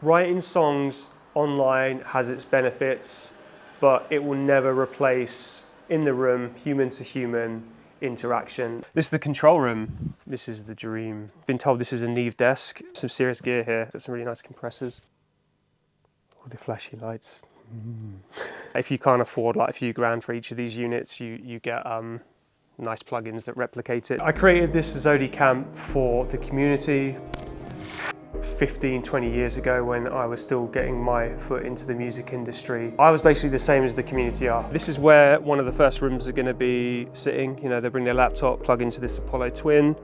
Writing songs online has its benefits, but it will never replace, in the room, human to human interaction. This is the control room. This is the dream. Been told this is a Neve desk. Some serious gear here. Got some really nice compressors. All the flashy lights. If you can't afford like a few grand for each of these units, you get nice plugins that replicate it. I created this AZODi camp for the community 15, 20 years ago when I was still getting my foot into the music industry. I was basically the same as the community are. This is where one of the first rooms are going to be sitting. You know, they bring their laptop, plug into this Apollo Twin.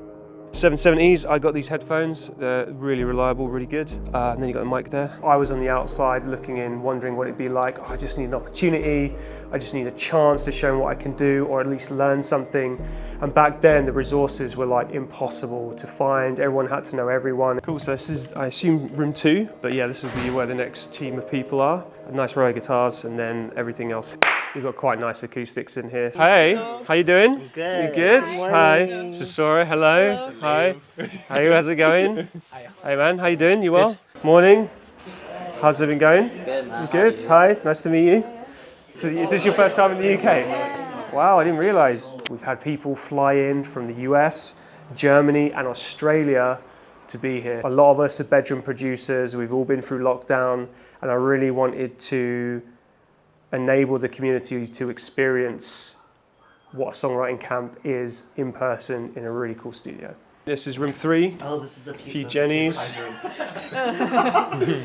770s, I got these headphones. They're really reliable, really good. And then you got the mic there. I was on the outside looking in, wondering what it'd be like. Oh, I just need an opportunity. I just need a chance to show them what I can do, or at least learn something. And back then, the resources were like impossible to find. Everyone had to know everyone. Cool, so this is, I assume, room 2. But yeah, this will be where the next team of people are. A nice row of guitars and then everything else. We've got quite nice acoustics in here. Hey, how you doing? Good. You good? Hi. This is Sora, hello. Hi. Hey, how's it going? Hey man, how you doing? You well? Morning. How's it been going? Good, man. Good. Hi, nice to meet you. So is this your first time in the UK? Wow, I didn't realise. We've had people fly in from the US, Germany and Australia to be here. A lot of us are bedroom producers. We've all been through lockdown, and I really wanted to enable the community to experience what a songwriting camp is in person in a really cool studio. This is room 3. Oh, this is the few Jennies.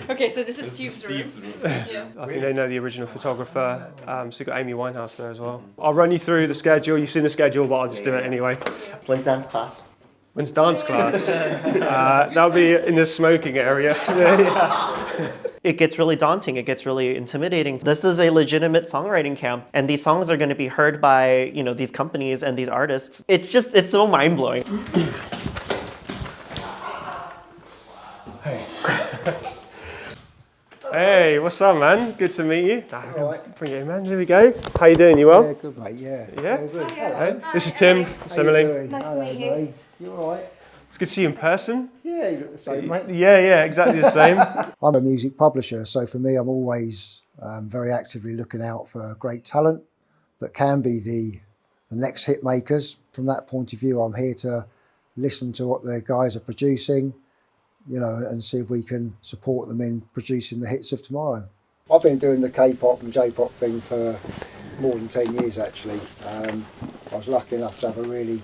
Okay, so this is Steve's room. Yeah. I think they know the original photographer. So you've got Amy Winehouse there as well. I'll run you through the schedule. You've seen the schedule, but I'll just do it anyway. When's dance class? When's dance class? That'll be in the smoking area. Yeah. It gets really daunting. It gets really intimidating. This is a legitimate songwriting camp, and these songs are going to be heard by, you know, these companies and these artists. It's so mind-blowing. Hey. Hey, what's up, man? Good to meet you. Bring it in, man. Here we go. How you doing? You well? Yeah, good, mate. Yeah. Yeah? All good. Hey. This is Tim. It's Emily. Nice to meet you. You all right? It's good to see you in person. Yeah, you look the same, mate. Yeah, exactly the same. I'm a music publisher, so for me, I'm always very actively looking out for great talent that can be the next hit makers. From that point of view, I'm here to listen to what the guys are producing, you know, and see if we can support them in producing the hits of tomorrow. I've been doing the K-pop and J-pop thing for more than 10 years, actually. I was lucky enough to have a really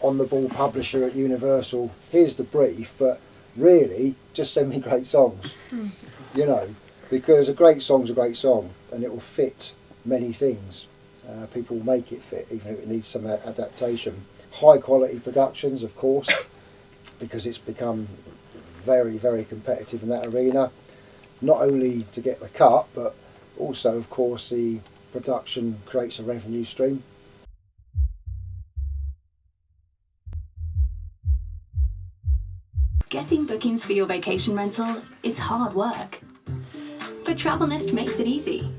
on-the-ball publisher at Universal. Here's the brief, but really, just send me great songs, you know, because a great song's a great song, and it will fit many things. People will make it fit, even if it needs some adaptation. High-quality productions, of course, because it's become very, very competitive in that arena. Not only to get the cut, but also, of course, the production creates a revenue stream. Getting bookings for your vacation rental is hard work, but Travel Nest makes it easy.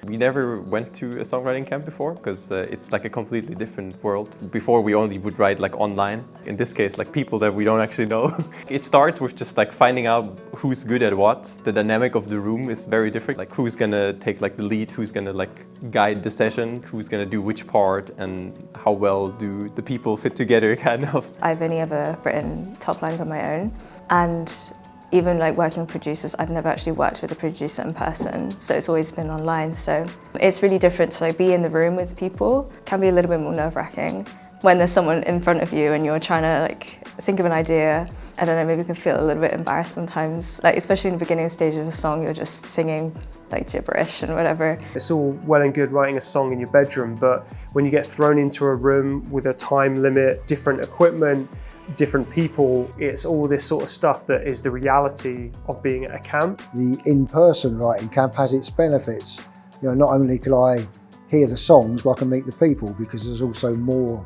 We never went to a songwriting camp before because it's like a completely different world. Before we only would write like online. In this case, like people that we don't actually know. It starts with just like finding out who's good at what. The dynamic of the room is very different. Like who's gonna take like the lead, who's gonna like guide the session, who's gonna do which part, and how well do the people fit together, kind of. I've only ever written top lines on my own, and even like working with producers, I've never actually worked with a producer in person, so it's always been online. So it's really different to like be in the room with people. Can be a little bit more nerve-wracking when there's someone in front of you and you're trying to like think of an idea. I don't know, maybe you can feel a little bit embarrassed sometimes, like especially in the beginning stage of a song, you're just singing like gibberish and whatever. It's all well and good writing a song in your bedroom, but when you get thrown into a room with a time limit, different equipment, different people, it's all this sort of stuff that is the reality of being at a camp. The in-person writing camp has its benefits. You know, not only can I hear the songs, but I can meet the people, because there's also more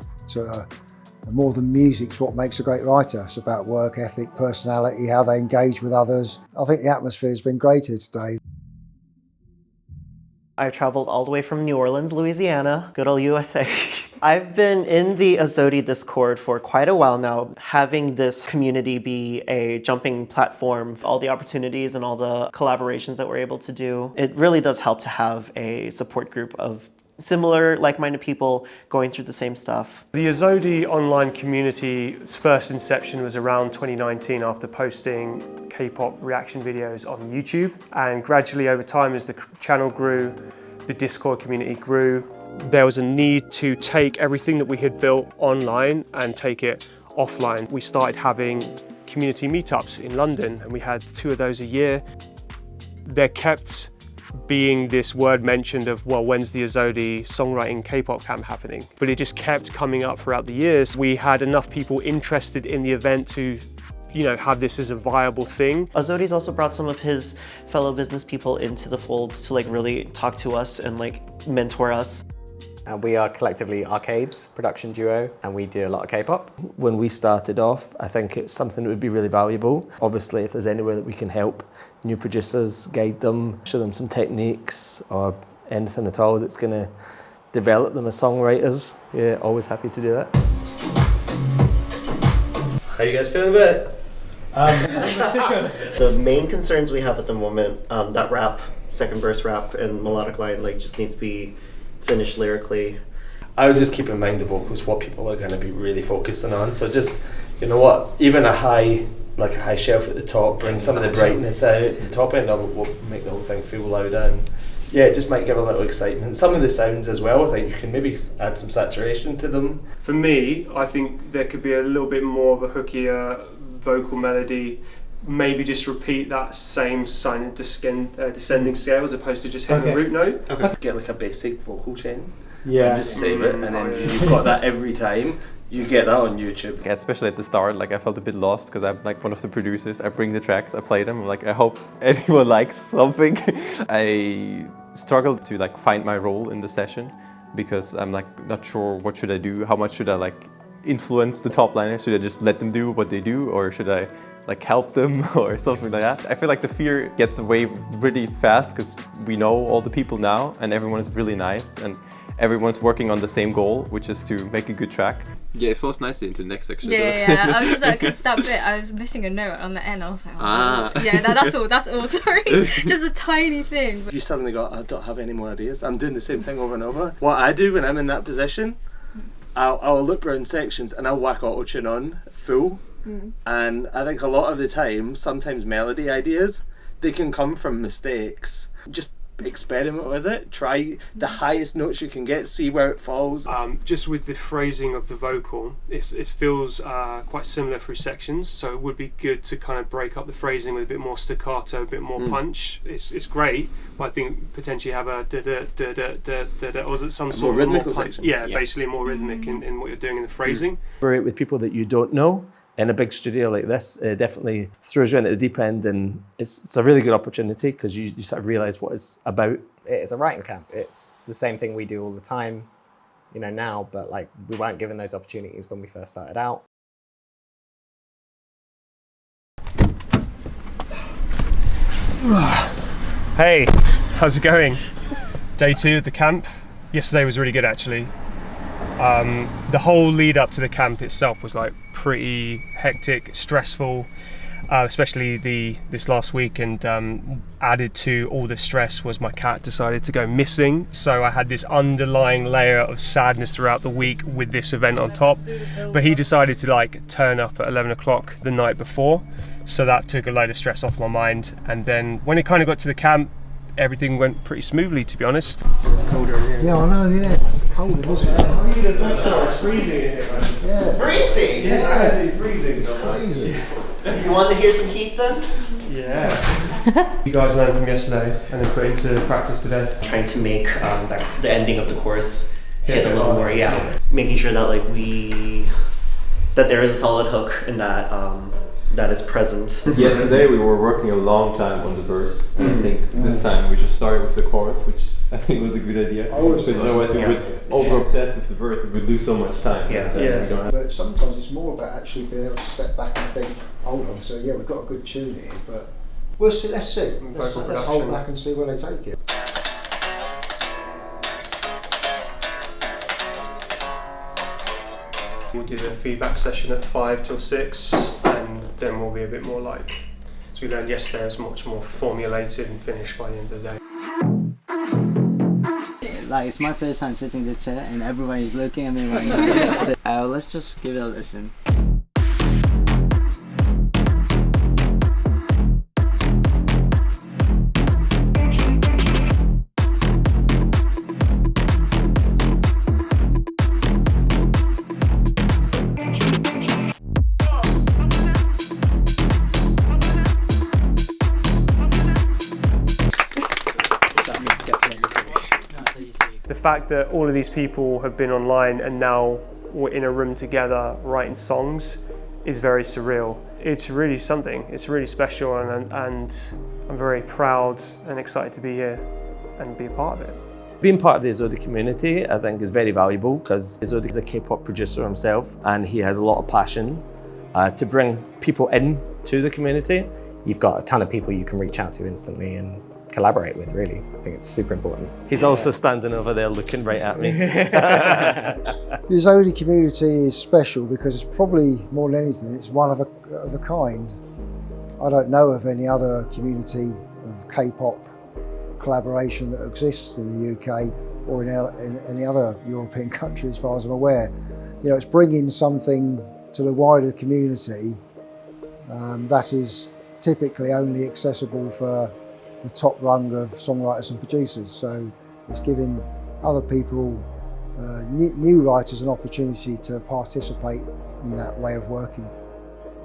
than music's what makes a great writer. It's about work ethic, personality, how they engage with others. I think the atmosphere has been great here today. I've traveled all the way from New Orleans, Louisiana, good old USA. I've been in the AZODi Discord for quite a while now, having this community be a jumping platform for all the opportunities and all the collaborations that we're able to do. It really does help to have a support group of similar, like-minded people going through the same stuff. The AZODi online community's first inception was around 2019 after posting K-pop reaction videos on YouTube. And gradually over time, as the channel grew, the Discord community grew, there was a need to take everything that we had built online and take it offline. We started having community meetups in London, and we had 2 of those a year. There kept being this word mentioned of, well, when's the AZODi songwriting K-pop camp happening? But it just kept coming up throughout the years. We had enough people interested in the event to, you know, have this as a viable thing. AZODi's also brought some of his fellow business people into the fold to like really talk to us and like mentor us. And we are collectively Arcade's production duo, and we do a lot of K-pop. When we started off, I think it's something that would be really valuable. Obviously, if there's anywhere that we can help new producers, guide them, show them some techniques or anything at all that's going to develop them as songwriters, yeah, always happy to do that. How you guys feeling about it? The main concerns we have at the moment, that rap, second verse rap and melodic line, like just needs to be finished lyrically. I would just keep in mind the vocals, what people are going to be really focusing on. So just, you know what, even a high shelf at the top, bring some of the brightness out. The top end of it will make the whole thing feel louder, and yeah, it just might give a little excitement. Some of the sounds as well, I think you can maybe add some saturation to them. For me, I think there could be a little bit more of a hookier vocal melody. Maybe just repeat that same sign of descending scale as opposed to just hitting a root note. Okay. Get like a basic vocal chain. Yeah. And just save it, and then you've got that every time. You get that on YouTube. Yeah, especially at the start, like I felt a bit lost because I'm like one of the producers. I bring the tracks, I play them. I'm like, I hope anyone likes something. I struggled to like find my role in the session because I'm like not sure what should I do. How much should I like influence the top liners? Should I just let them do what they do, or should I like help them or something like that? I feel like the fear gets away really fast because we know all the people now and everyone is really nice and everyone's working on the same goal, which is to make a good track. Yeah, it flows nicely into the next section. Yeah. I was just like, because that bit, I was missing a note on the end. I was like, oh. Yeah, that's all. Sorry, just a tiny thing. You suddenly got, I don't have any more ideas. I'm doing the same thing over and over. What I do when I'm in that position, I'll look around sections and I'll whack auto-tune on full. And I think a lot of the time, sometimes melody ideas, they can come from mistakes. Just experiment with it, try the highest notes you can get, see where it falls. Just with the phrasing of the vocal, it feels quite similar through sections, so it would be good to kind of break up the phrasing with a bit more staccato, a bit more punch. It's great, but I think potentially have a da-da-da-da-da-da, or some sort of rhythmical more section. Yeah, basically more rhythmic in what you're doing in the phrasing. Collaborate with people that you don't know in a big studio like this definitely throws you into the deep end, and it's a really good opportunity because you sort of realise what it's about. It's a writing camp. It's the same thing we do all the time, you know, now, but like we weren't given those opportunities when we first started out. Hey, how's it going? Day 2 of the camp. Yesterday was really good actually. The whole lead up to the camp itself was like pretty hectic, stressful, especially this last week, and added to all the stress was my cat decided to go missing, so I had this underlying layer of sadness throughout the week with this event on top. But he decided to like turn up at 11 o'clock the night before, so that took a load of stress off my mind. And then when it kind of got to the camp, everything went pretty smoothly, to be honest. Colder in here. Yeah, I know, yeah. Colder, wasn't it? It's freezing in here, man. Yeah. Freezing! Yeah, it's actually freezing. Crazy. You want to hear some heat then? Yeah. You guys learned from yesterday and then put into practice today. Trying to make the ending of the chorus hit a little more, making sure that like that there is a solid hook and that it's present. Yesterday we were working a long time on the verse, and I think this time we just started with the chorus, which I think was a good idea. Because otherwise we would over-obsess with the verse, we would lose so much time. Yeah. But sometimes it's more about actually being able to step back and think, hold on, so yeah, we've got a good tune here, but we'll see, let's see. Let's hold back and see where they take it. We'll do the feedback session at 5 till 6, and then we'll be a bit more like, as we learned yesterday, it's much more formulated and finished by the end of the day. Like, it's my first time sitting in this chair and everybody's looking at me right now. So, let's just give it a listen. The fact that all of these people have been online and now we're in a room together writing songs is very surreal. It's really something, it's really special, and I'm very proud and excited to be here and be a part of it. Being part of the AZODi community, I think, is very valuable because AZODi is a K-pop producer himself and he has a lot of passion to bring people in to the community. You've got a ton of people you can reach out to instantly and collaborate with, really. I think it's super important. He's also standing over there looking right at me. The AZODi community is special because it's probably, more than anything, it's one of a kind. I don't know of any other community of K-pop collaboration that exists in the UK or in any other European country as far as I'm aware. You know, it's bringing something to the wider community that is typically only accessible for the top rung of songwriters and producers. So it's giving other people, new writers, an opportunity to participate in that way of working.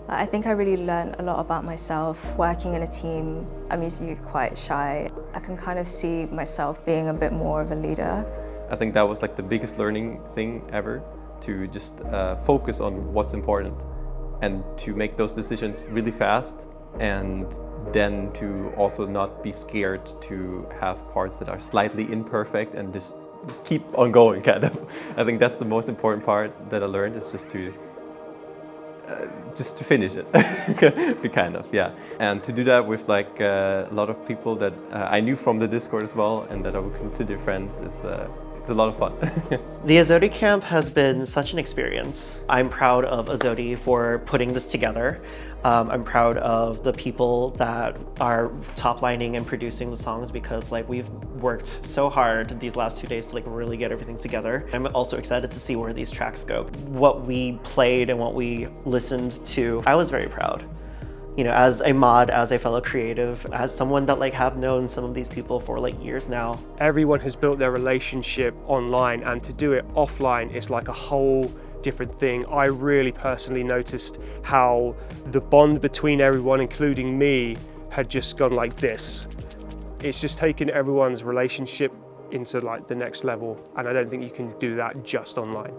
I think I really learned a lot about myself. Working in a team, I'm usually quite shy. I can kind of see myself being a bit more of a leader. I think that was like the biggest learning thing ever, to just focus on what's important and to make those decisions really fast, and then to also not be scared to have parts that are slightly imperfect and just keep on going, kind of. I think that's the most important part that I learned, is just to finish it, kind of, yeah. And to do that with like a lot of people that I knew from the Discord as well and that I would consider friends is it's a lot of fun. The AZODi camp has been such an experience. I'm proud of AZODi for putting this together. I'm proud of the people that are top lining and producing the songs, because like we've worked so hard these last 2 days to like really get everything together. I'm also excited to see where these tracks go. What we played and what we listened to, I was very proud. You know, as a mod, as a fellow creative, as someone that like have known some of these people for like years now. Everyone has built their relationship online, and to do it offline is like a whole different thing. I really personally noticed how the bond between everyone, including me, had just gone like this. It's just taken everyone's relationship into like the next level, and I don't think you can do that just online.